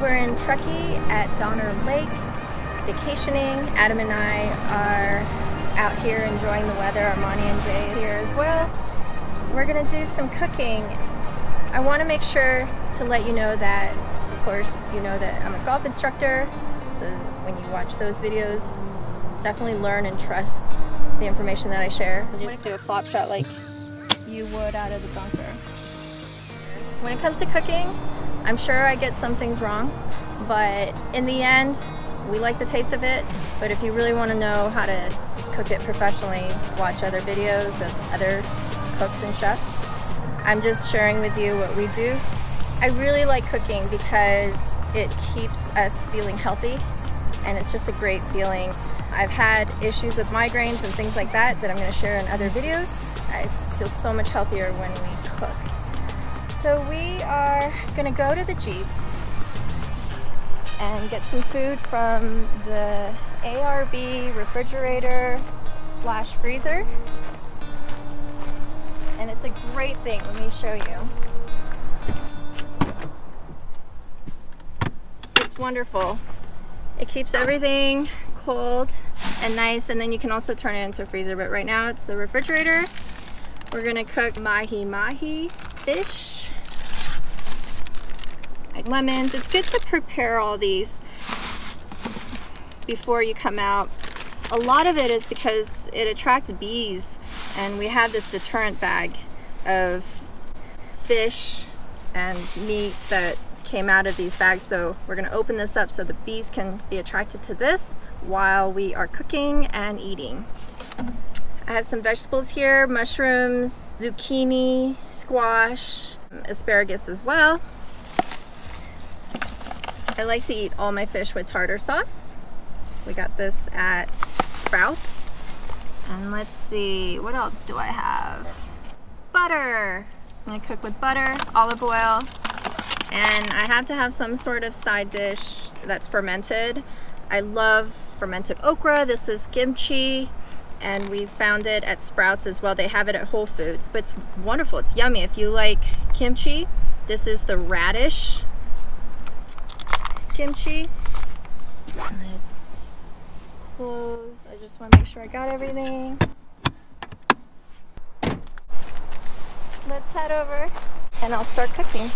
We're in Truckee at Donner Lake, vacationing. Adam and I are out here enjoying the weather. Armani and Jay are here as well. We're gonna do some cooking. I want to make sure to let you know that, of course, you know that I'm a golf instructor, so when you watch those videos, definitely learn and trust the information that I share. Just do a flop shot like you would out of the bunker. When it comes to cooking, I'm sure I get some things wrong, but in the end, we like the taste of it. But if you really want to know how to cook it professionally, watch other videos of other cooks and chefs. I'm just sharing with you what we do. I really like cooking because it keeps us feeling healthy, and it's just a great feeling. I've had issues with migraines and things like that I'm going to share in other videos. I feel so much healthier when we cook. So we are going to go to the Jeep and get some food from the ARB refrigerator / freezer. And it's a great thing. Let me show you. It's wonderful. It keeps everything cold and nice, and then you can also turn it into a freezer, but right now it's the refrigerator. We're gonna cook mahi-mahi fish. Like lemons. It's good to prepare all these before you come out. A lot of it is because it attracts bees, and we have this deterrent bag of fish and meat that came out of these bags, so we're going to open this up so the bees can be attracted to this while we are cooking and eating. I have some vegetables here: mushrooms, zucchini, squash, asparagus as well. I like to eat all my fish with tartar sauce. We got this at Sprouts. And let's see, what else do I have? Butter. I'm gonna cook with butter, olive oil, and I have to have some sort of side dish that's fermented. I love fermented okra. This is kimchi, and we found it at Sprouts as well. They have it at Whole Foods, but it's wonderful. It's yummy. If you like kimchi, this is the radish kimchi. Let's close. I just want to make sure I got everything. Let's head over and I'll start cooking.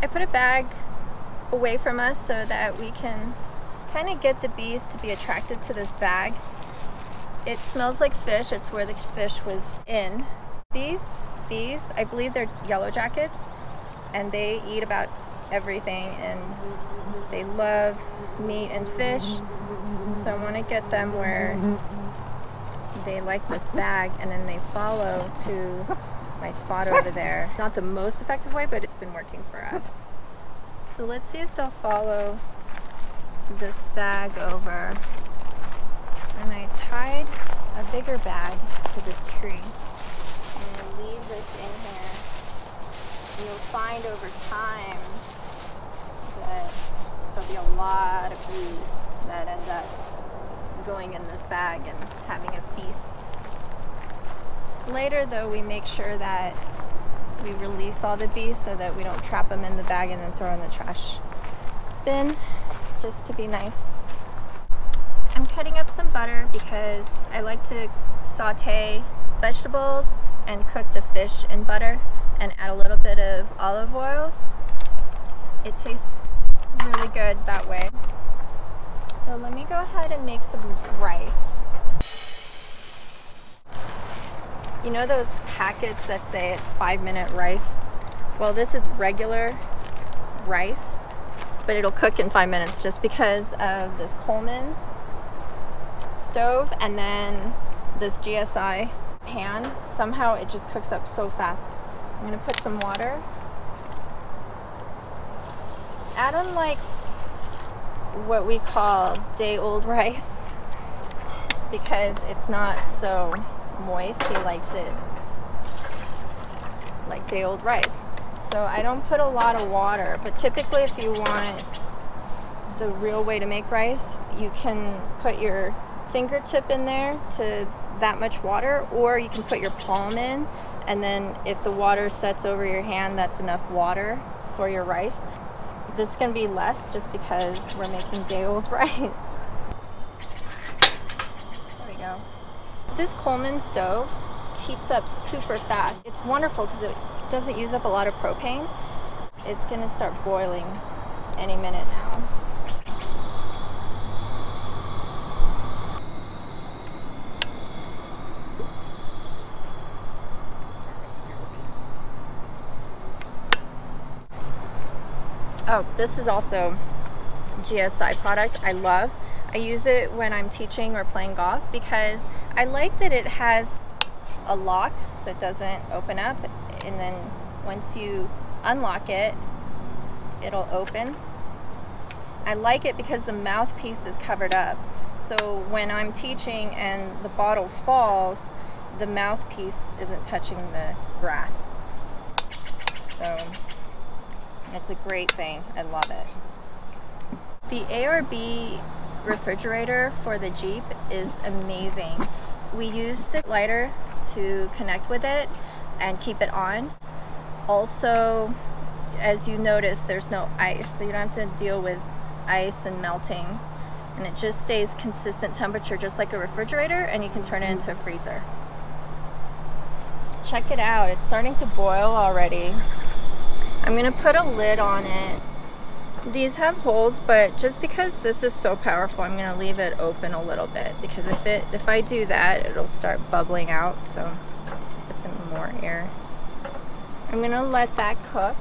I put a bag away from us so that we can kind of get the bees to be attracted to this bag. It smells like fish. It's where the fish was in. These bees, I believe they're yellow jackets, and they eat about everything, and they love meat and fish. So I want to get them where they like this bag, and then they follow to my spot over there. Not the most effective way, but it's been working for us. So let's see if they'll follow this bag over. And I tied a bigger bag to this tree. I'm going to leave this in here. And you'll find over time that there'll be a lot of bees that end up going in this bag and having a feast. Later though, we make sure that we release all the bees so that we don't trap them in the bag and then throw in the trash bin, just to be nice. I'm cutting up some butter because I like to saute vegetables and cook the fish in butter and add a little bit of olive oil. It tastes really good that way. So let me go ahead and make some rice. You know those packets that say it's 5-minute rice? Well, this is regular rice, but it'll cook in 5 minutes just because of this Coleman stove and then this GSI pan. Somehow it just cooks up so fast. I'm gonna put some water. Adam likes what we call day-old rice because it's not so moist. He likes it like day-old rice. So I don't put a lot of water, but typically if you want the real way to make rice, you can put your fingertip in there to that much water, or you can put your palm in, and then if the water sets over your hand, that's enough water for your rice. This is going to be less just because we're making day-old rice. There we go. This Coleman stove heats up super fast. It's wonderful because it doesn't use up a lot of propane. It's going to start boiling any minute now. Oh, this is also GSI product I love. I use it when I'm teaching or playing golf because I like that it has a lock so it doesn't open up, and then once you unlock it, it'll open. I like it because the mouthpiece is covered up. So when I'm teaching and the bottle falls, the mouthpiece isn't touching the grass. So it's a great thing. I love it. The ARB refrigerator for the Jeep is amazing. We use the lighter to connect with it and keep it on. Also, as you notice, there's no ice, so you don't have to deal with ice and melting. And it just stays consistent temperature just like a refrigerator, and you can turn it into a freezer. Check it out, it's starting to boil already. I'm gonna put a lid on it. These have holes, but just because this is so powerful, I'm gonna leave it open a little bit, because if I do that, it'll start bubbling out, so put some more air. I'm gonna let that cook.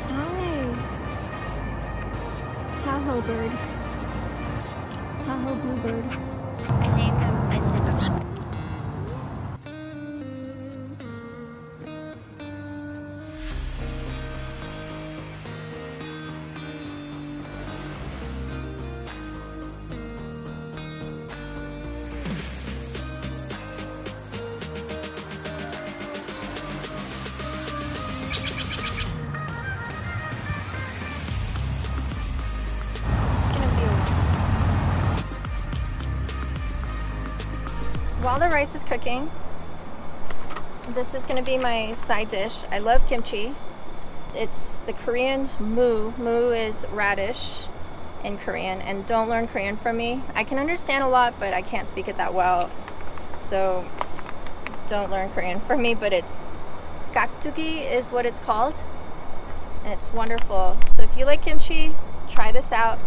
Hi, Tahoe bird, Tahoe bluebird. I named him Indigo. While the rice is cooking, this is going to be my side dish. I love kimchi. It's the Korean moo. Moo is radish in Korean, and don't learn Korean from me. I can understand a lot, but I can't speak it that well. So don't learn Korean from me, but it's gakdugi is what it's called. And it's wonderful. So if you like kimchi, try this out.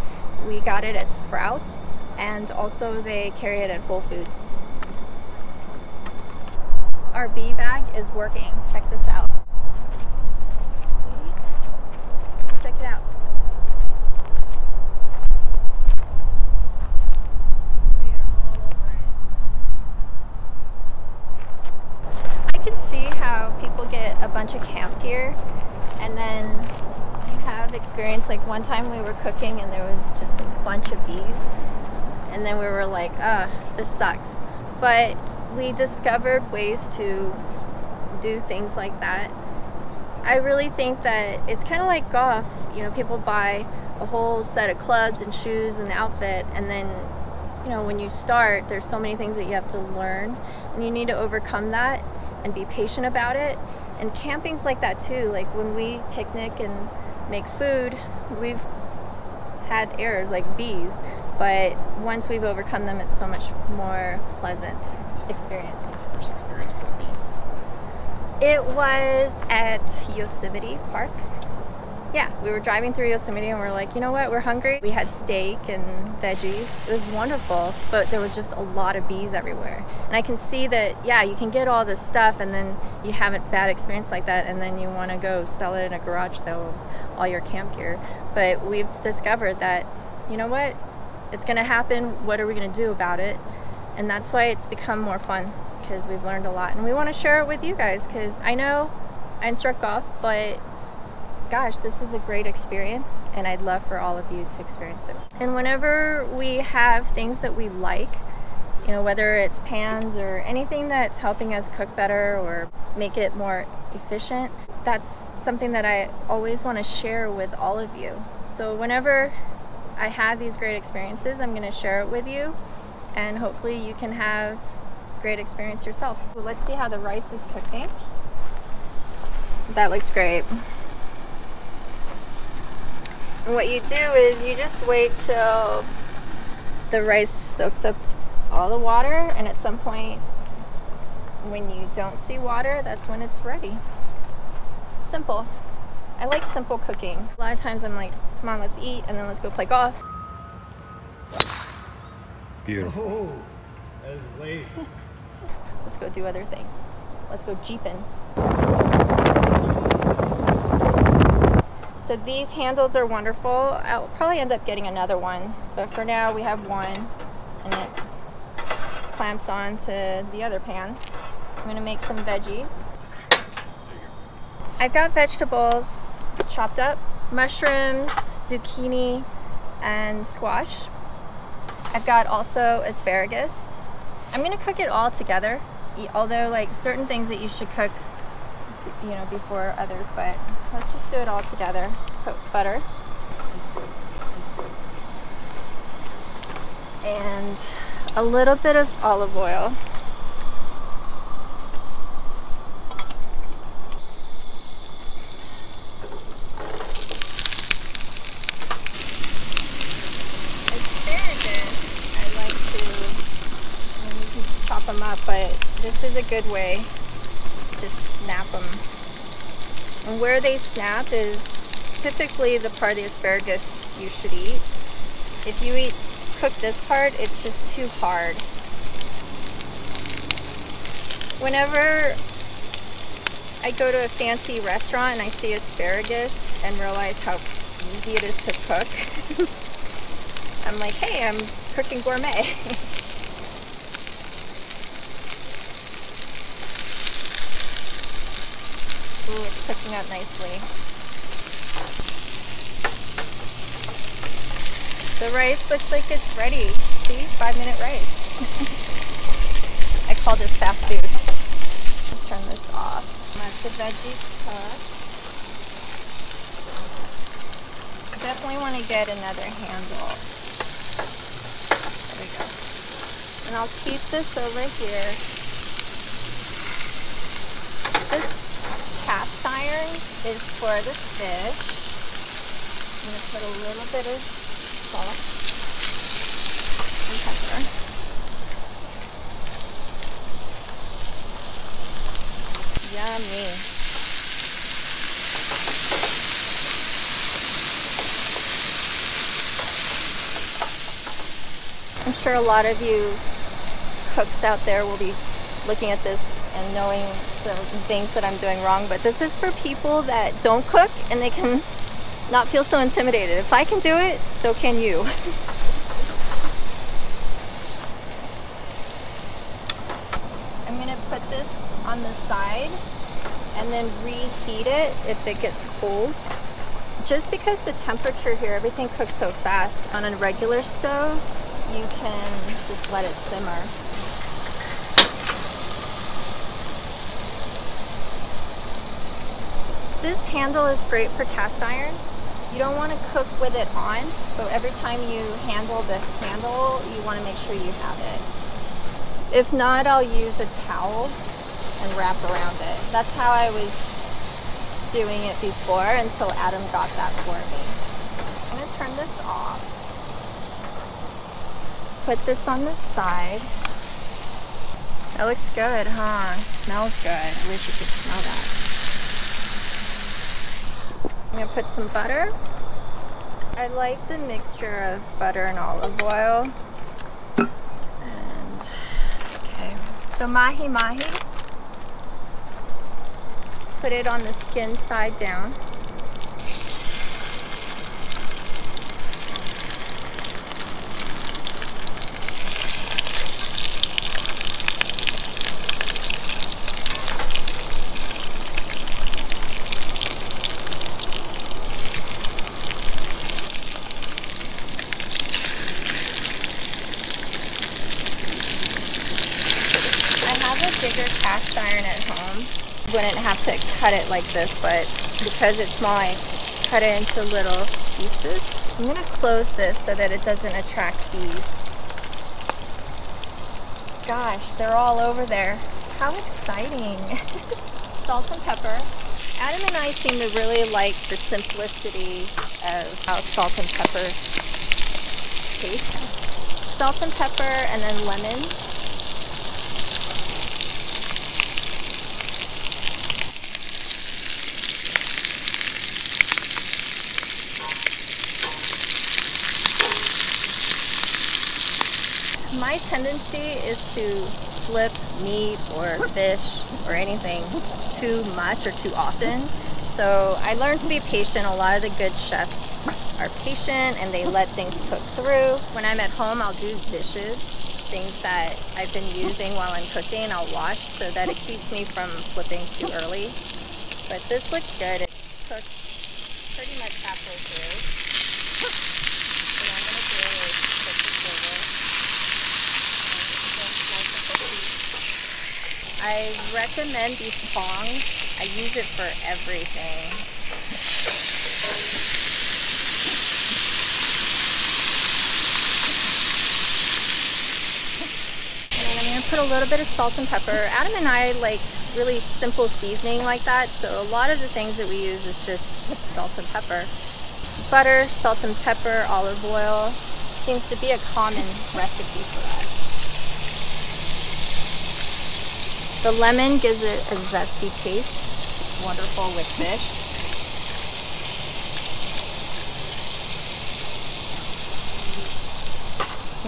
We got it at Sprouts, and also they carry it at Whole Foods. Our bee bag is working. Check this out. Check it out. They are all over it. I can see how people get a bunch of camp gear and then have experience. Like one time we were cooking and there was just a bunch of bees, and then we were like, this sucks. But we discovered ways to do things like that. I really think that it's kind of like golf. You know, people buy a whole set of clubs and shoes and outfit, and then, you know, when you start, there's so many things that you have to learn, and you need to overcome that and be patient about it. And camping's like that too. Like when we picnic and make food, we've had errors like bees, but once we've overcome them, it's so much more pleasant experience. First experience with bees? It was at Yosemite Park. Yeah, we were driving through Yosemite and we're like, you know what, we're hungry. We had steak and veggies. It was wonderful, but there was just a lot of bees everywhere. And I can see that, yeah, you can get all this stuff and then you have a bad experience like that, and then you want to go sell it in a garage sale of all your camp gear. But we've discovered that, you know what, it's gonna happen. What are we gonna do about it? And that's why it's become more fun, because we've learned a lot. And we want to share it with you guys, because I know I instruct golf, but gosh, this is a great experience, and I'd love for all of you to experience it. And whenever we have things that we like, you know, whether it's pans or anything that's helping us cook better or make it more efficient, that's something that I always want to share with all of you. So whenever I have these great experiences, I'm going to share it with you. And hopefully you can have great experience yourself. Well, let's see how the rice is cooking. That looks great. And what you do is you just wait till the rice soaks up all the water, and at some point when you don't see water, that's when it's ready. Simple. I like simple cooking. A lot of times I'm like, come on, let's eat, and then let's go play golf. Beautiful. Oh, that is lace. Let's go do other things. Let's go jeeping. So these handles are wonderful. I'll probably end up getting another one, but for now we have one, and it clamps on to the other pan. I'm gonna make some veggies. I've got vegetables chopped up, mushrooms, zucchini, and squash. I've got also asparagus. I'm gonna cook it all together, although like certain things that you should cook, you know, before others, but let's just do it all together. Put butter and a little bit of olive oil. Them up, but this is a good way to snap them. And where they snap is typically the part of the asparagus you should eat. If you cook this part, it's just too hard. Whenever I go to a fancy restaurant and I see asparagus and realize how easy it is to cook, I'm like, hey, I'm cooking gourmet. Ooh, it's cooking up nicely. The rice looks like it's ready. See? 5-minute rice. I call this fast food. Let's turn this off. Let the veggies cook. Definitely want to get another handle. There we go. And I'll keep this over here. This cast iron is for the fish. I'm going to put a little bit of salt and pepper. Yummy. I'm sure a lot of you cooks out there will be looking at this and knowing some things that I'm doing wrong, but this is for people that don't cook and they can not feel so intimidated. If I can do it, so can you. I'm gonna put this on the side and then reheat it if it gets cold. Just because the temperature here, everything cooks so fast, on a regular stove, you can just let it simmer. This handle is great for cast iron. You don't want to cook with it on, so every time you handle the handle, you want to make sure you have it. If not, I'll use a towel and wrap around it. That's how I was doing it before until Adam got that for me. I'm going to turn this off. Put this on the side. That looks good, huh? It smells good. I wish you could smell that. I'm going to put some butter. I like the mixture of butter and olive oil. And, okay, so mahi-mahi. Put it on the skin side down. Bigger cast iron at home. Wouldn't have to cut it like this, but because it's small, I cut it into little pieces. I'm gonna close this so that it doesn't attract bees. Gosh, they're all over there. How exciting. Salt and pepper. Adam and I seem to really like the simplicity of how salt and pepper taste. Salt and pepper and then lemon. My tendency is to flip meat or fish or anything too much or too often. So I learned to be patient. A lot of the good chefs are patient and they let things cook through. When I'm at home, I'll do dishes, things that I've been using while I'm cooking, I'll wash so that it keeps me from flipping too early. But this looks good. It's cooked pretty much halfway through. So what I'm going to do is put this over. I recommend these tongs. I use it for everything. And then I'm going to put a little bit of salt and pepper. Adam and I like really simple seasoning like that, so a lot of the things that we use is just salt and pepper. Butter, salt and pepper, olive oil seems to be a common recipe for us. The lemon gives it a zesty taste. It's wonderful with fish.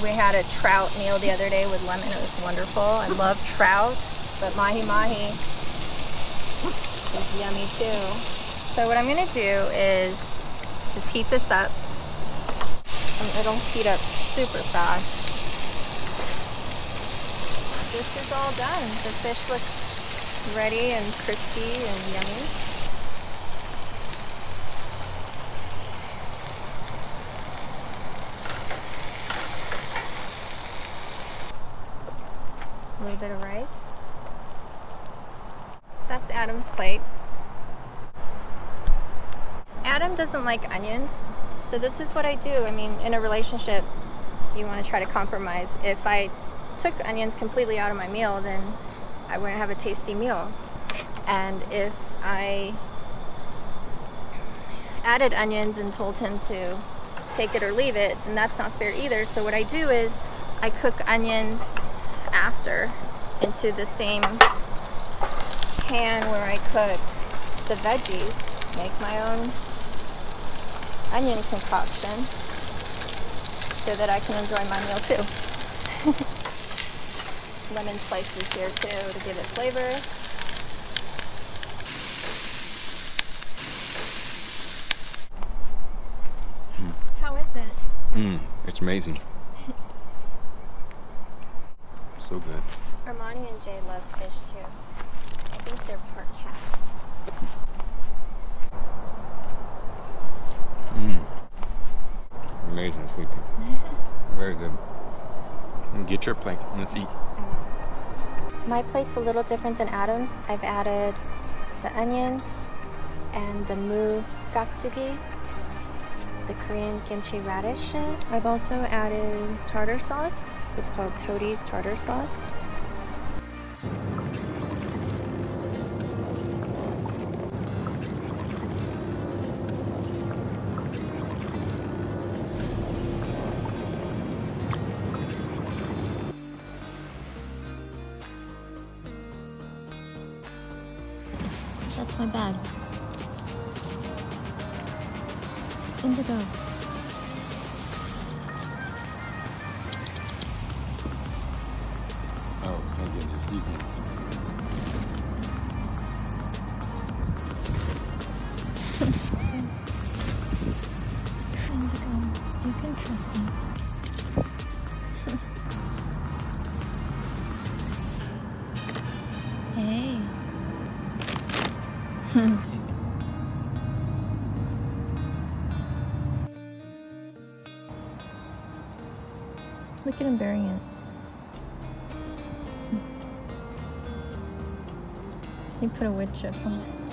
We had a trout meal the other day with lemon. It was wonderful. I love trout, but mahi-mahi is yummy too. So what I'm going to do is just heat this up. And it'll heat up super fast. This is all done. The fish looks ready and crispy and yummy. A little bit of rice. That's Adam's plate. Adam doesn't like onions, so this is what I do. I mean, in a relationship, you want to try to compromise. If I took onions completely out of my meal, then I wouldn't have a tasty meal. And if I added onions and told him to take it or leave it, then that's not fair either. So what I do is I cook onions after into the same pan where I cook the veggies, make my own onion concoction so that I can enjoy my meal too. Lemon slices here too to give it flavor. How is it? It's amazing. So good. Armani and Jay loves fish too. I think they're part cat. Amazing, sweetie. Very good. Get your plate. Let's eat. My plate's a little different than Adam's. I've added the onions and the mu gakdugi, the Korean kimchi radishes. I've also added tartar sauce. It's called Todi's tartar sauce. That's my bag. Indigo. Oh, thank you. Excuse me. Indigo, you can trust me. Hey. Look at him burying it. He put a wood chip on it.